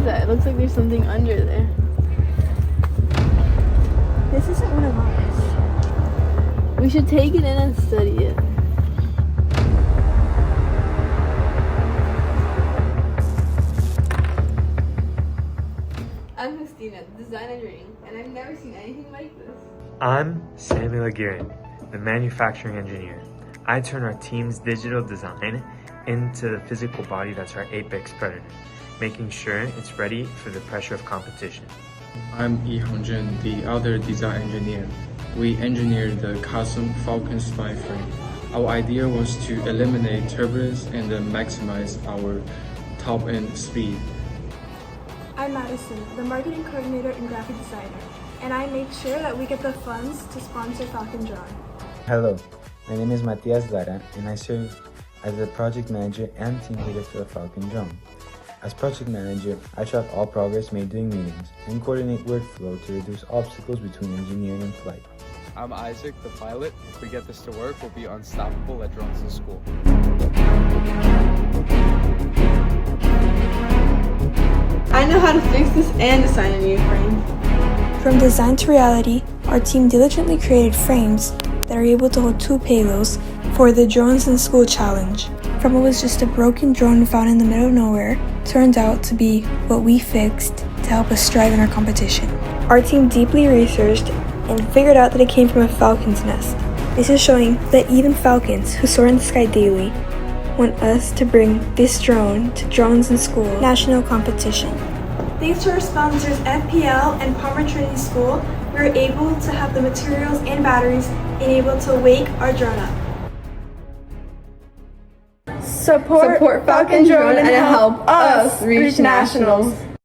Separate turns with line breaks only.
is that? It looks like there's something under there.
This isn't one of ours.
We should take it in and study it. I'm Christina, design engineering, and I've never seen anything like this.
I'm Samuel Aguirre, the manufacturing engineer. I turn our team's digital design into the physical body that's our apex predator, making sure it's ready for the pressure of competition.
I'm Yi Hongjun, the other design engineer. We engineered the custom Falcon spine frame. Our idea was to eliminate turbulence and maximize our top-end speed.
I'm Madison, the marketing coordinator and graphic designer, and I make sure that we get the funds to sponsor Falcon Drawing.
Hello, my name is Matias Lara, and I serve as the project manager and team leader for the Falcon Drawing. As project manager, I track all progress made during meetings and coordinate workflow to reduce obstacles between engineering and flight.
I'm Isaac, the pilot. If we get this to work, we'll be unstoppable at drones in school.
I know how to fix this and design a new frame.
From design to reality, our team diligently created frames that are able to hold 2 payloads for the Drones in School challenge. From what was just a broken drone found in the middle of nowhere, turned out to be what we fixed to help us strive in our competition. Our team deeply researched and figured out that it came from a falcon's nest. This is showing that even falcons, who soar in the sky daily, want us to bring this drone to Drones in School national competition. Thanks to our sponsors FPL and Palmer Trinity School, we were able to have the materials and batteries and able to wake our drone up.
Support Falcon Drone and help us reach nationals.